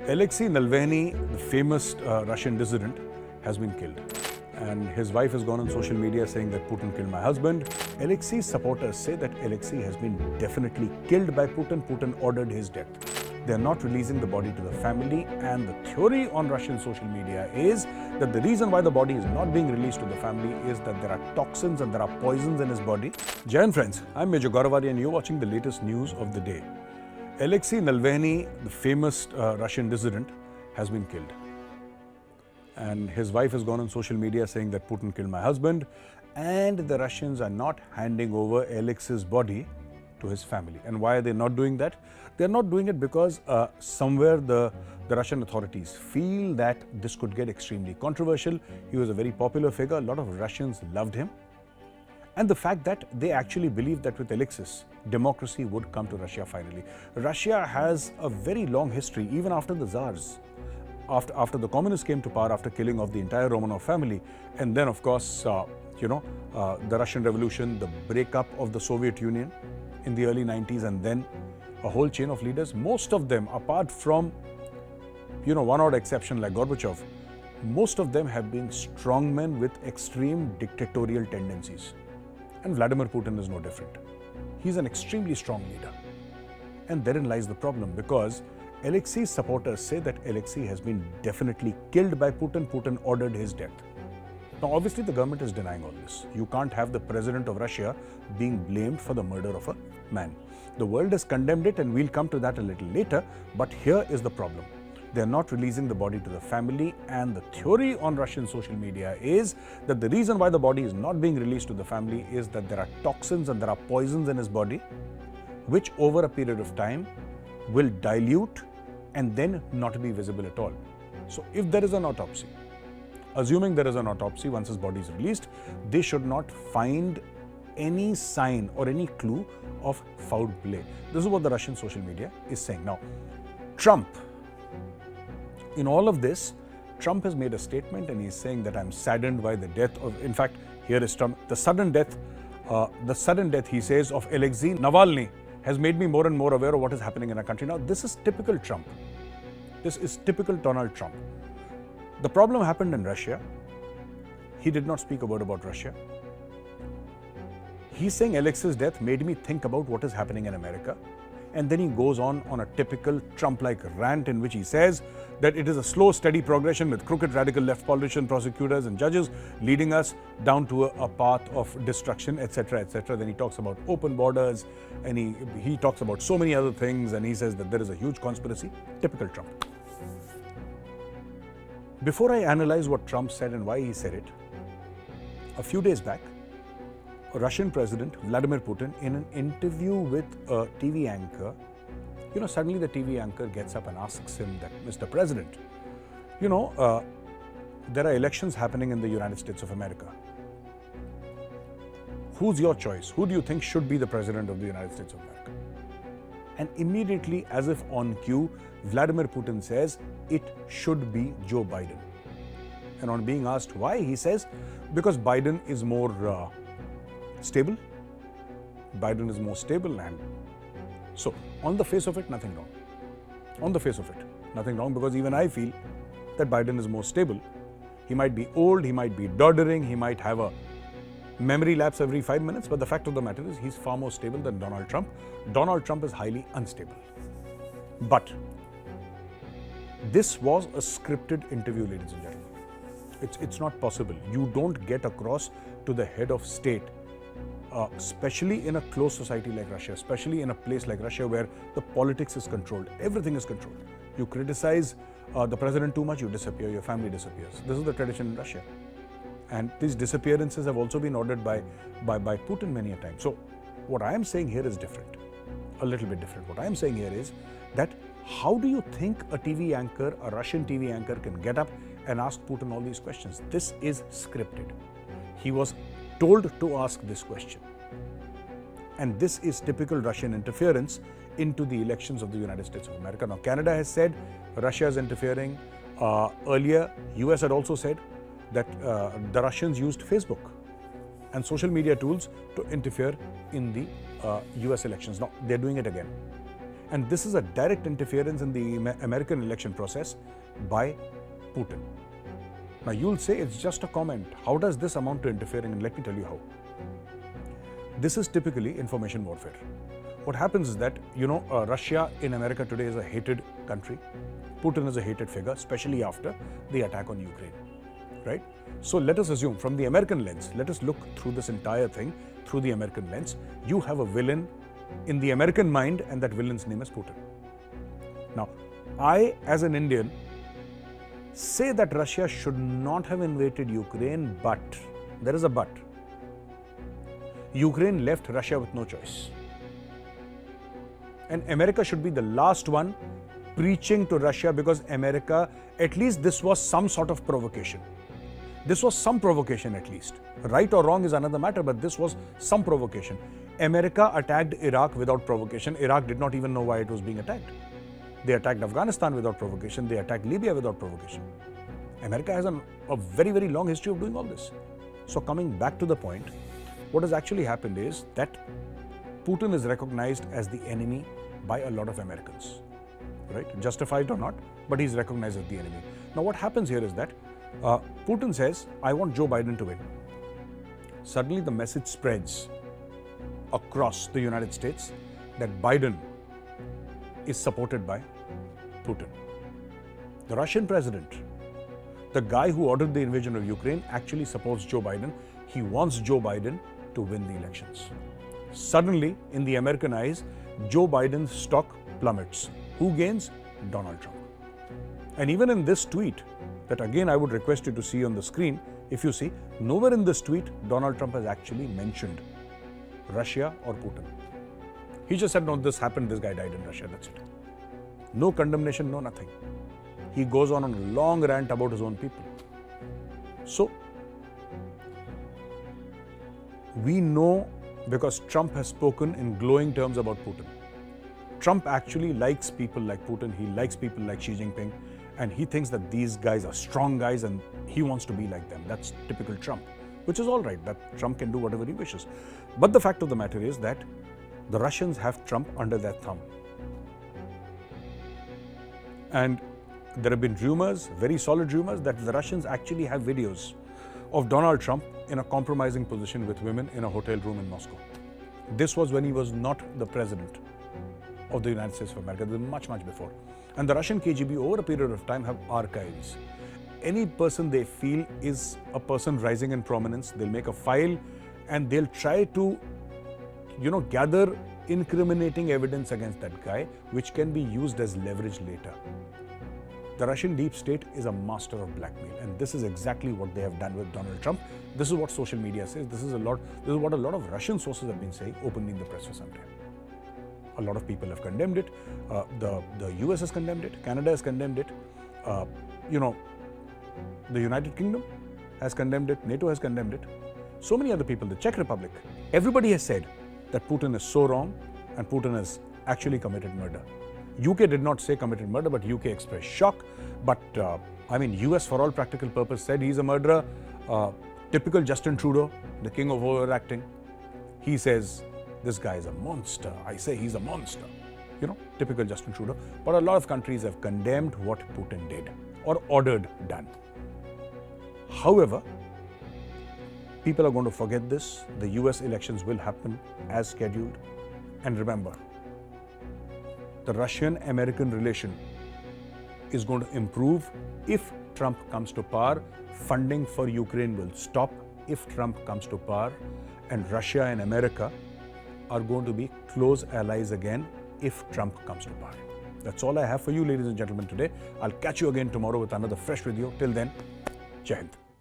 Alexei Navalny, the famous Russian dissident, has been killed. And his wife has gone on social media saying that Putin killed my husband. Alexei's supporters say that Alexei has been definitely killed by Putin. Putin ordered his death. They are not releasing the body to the family, and the theory on Russian social media is that the reason why the body is not being released to the family is that there are toxins and there are poisons in his body. Jai Hind friends, I'm Major Gaurav Arya and you're watching the latest news of the day. Alexei Navalny, the famous Russian dissident, has been killed. And his wife has gone on social media saying that Putin killed my husband, and the Russians are not handing over Alexei's body to his family. And why are they not doing that? They're not doing it because somewhere the Russian authorities feel that this could get extremely controversial. He was a very popular figure. A lot of Russians loved him. And the fact that they actually believe that with Alexei, democracy would come to Russia finally. Russia has a very long history, even after the Tsars. After the communists came to power, after killing off the entire Romanov family, and then of course, the Russian Revolution, the breakup of the Soviet Union in the early 90s, and then a whole chain of leaders, most of them, apart from, one odd exception like Gorbachev, most of them have been strongmen with extreme dictatorial tendencies. And Vladimir Putin is no different. He's an extremely strong leader. And therein lies the problem, because Alexei's supporters say that Alexei has been definitely killed by Putin. Putin ordered his death. Now, obviously, the government is denying all this. You can't have the president of Russia being blamed for the murder of a man. The world has condemned it, and we'll come to that a little later. But here is the problem. They're not releasing the body to the family, and the theory on Russian social media is that the reason why the body is not being released to the family is that there are toxins and there are poisons in his body, which over a period of time will dilute and then not be visible at all. So if there is an autopsy, assuming there is an autopsy once his body is released, they should not find any sign or any clue of foul play. This is what the Russian social media is saying. Now, Trump, in all of this, Trump has made a statement and he's saying that I'm saddened by the death of, in fact, here is Trump, the sudden death, he says, of Alexei Navalny has made me more and more aware of what is happening in our country. Now, this is typical Trump. This is typical Donald Trump. The problem happened in Russia. He did not speak a word about Russia. He's saying Alexei's death made me think about what is happening in America. And then he goes on a typical Trump-like rant in which he says that it is a slow, steady progression with crooked radical left politicians, prosecutors and judges leading us down to a path of destruction, etc., etc. Then he talks about open borders, and he talks about so many other things, and he says that there is a huge conspiracy. Typical Trump. Before I analyze what Trump said and why he said it, a few days back, Russian President Vladimir Putin, in an interview with a TV anchor, suddenly the TV anchor gets up and asks him that, Mr. President, there are elections happening in the United States of America. Who's your choice? Who do you think should be the President of the United States of America? And immediately, as if on cue, Vladimir Putin says, it should be Joe Biden. And on being asked why, he says, because Biden is more stable. Biden is more stable, and so on the face of it, nothing wrong. On the face of it, nothing wrong, because even I feel that Biden is more stable. He might be old, he might be doddering, he might have a memory lapse every 5 minutes, but the fact of the matter is he's far more stable than Donald Trump. Donald Trump is highly unstable. But this was a scripted interview, ladies and gentlemen. It's not possible. You don't get across to the head of state, especially in a closed society like Russia, especially in a place like Russia where the politics is controlled, everything is controlled. You criticize the president too much, you disappear, your family disappears. This is the tradition in Russia. And these disappearances have also been ordered by Putin many a time. So what I am saying here is different, a little bit different. What I am saying here is that how do you think a TV anchor, a Russian TV anchor, can get up and ask Putin all these questions? This is scripted. He was told to ask this question. And this is typical Russian interference into the elections of the United States of America. Now, Canada has said Russia is interfering. Earlier, US had also said that the Russians used Facebook and social media tools to interfere in the US elections. Now, they're doing it again. And this is a direct interference in the American election process by Putin. Now you'll say it's just a comment. How does this amount to interfering? And let me tell you how. This is typically information warfare. What happens is that, Russia in America today is a hated country. Putin is a hated figure, especially after the attack on Ukraine, right? So let us assume from the American lens, let us look through this entire thing through the American lens. You have a villain in the American mind, and that villain's name is Putin. Now, I, as an Indian, say that Russia should not have invaded Ukraine, but there is a but. Ukraine left Russia with no choice. And America should be the last one preaching to Russia, because America, at least this was some sort of provocation. This was some provocation at least. Right or wrong is another matter, but this was some provocation. America attacked Iraq without provocation. Iraq did not even know why it was being attacked. They attacked Afghanistan without provocation. They attacked Libya without provocation. America has a very, very long history of doing all this. So coming back to the point, what has actually happened is that Putin is recognized as the enemy by a lot of Americans, right? Justified or not, but he's recognized as the enemy. Now what happens here is that Putin says, I want Joe Biden to win. Suddenly the message spreads across the United States that Biden is supported by Putin. The Russian president, the guy who ordered the invasion of Ukraine, actually supports Joe Biden. He wants Joe Biden to win the elections. Suddenly, in the American eyes, Joe Biden's stock plummets. Who gains? Donald Trump. And even in this tweet, that again I would request you to see on the screen, if you see, nowhere in this tweet Donald Trump has actually mentioned Russia or Putin. He just said, no, this happened, this guy died in Russia, that's it. No condemnation, no nothing. He goes on a long rant about his own people. So, we know, because Trump has spoken in glowing terms about Putin. Trump actually likes people like Putin, he likes people like Xi Jinping, and he thinks that these guys are strong guys and he wants to be like them. That's typical Trump, which is all right, that Trump can do whatever he wishes. But the fact of the matter is that the Russians have Trump under their thumb. And there have been rumors, very solid rumors, that the Russians actually have videos of Donald Trump in a compromising position with women in a hotel room in Moscow. This was when he was not the president of the United States of America. This was much, much before. And the Russian KGB, over a period of time, have archives. Any person they feel is a person rising in prominence, they'll make a file and they'll try to, gather incriminating evidence against that guy, which can be used as leverage later. The Russian deep state is a master of blackmail, and this is exactly what they have done with Donald Trump. This is what social media says. This is what a lot of Russian sources have been saying openly in the press for some time. A lot of people have condemned it. The US has condemned it. Canada has condemned it. The United Kingdom has condemned it. NATO has condemned it. So many other people, the Czech Republic, everybody has said that Putin is so wrong and Putin has actually committed murder. UK did not say committed murder, but UK expressed shock. But US, for all practical purpose, said he's a murderer. Typical Justin Trudeau, the king of overacting. He says, this guy is a monster. I say he's a monster. Typical Justin Trudeau. But a lot of countries have condemned what Putin did or ordered done. However, people are going to forget this. The US elections will happen as scheduled. And remember, the Russian-American relation is going to improve if Trump comes to power. Funding for Ukraine will stop if Trump comes to power. And Russia and America are going to be close allies again if Trump comes to power. That's all I have for you, ladies and gentlemen, today. I'll catch you again tomorrow with another fresh video. Till then, Jai Hind.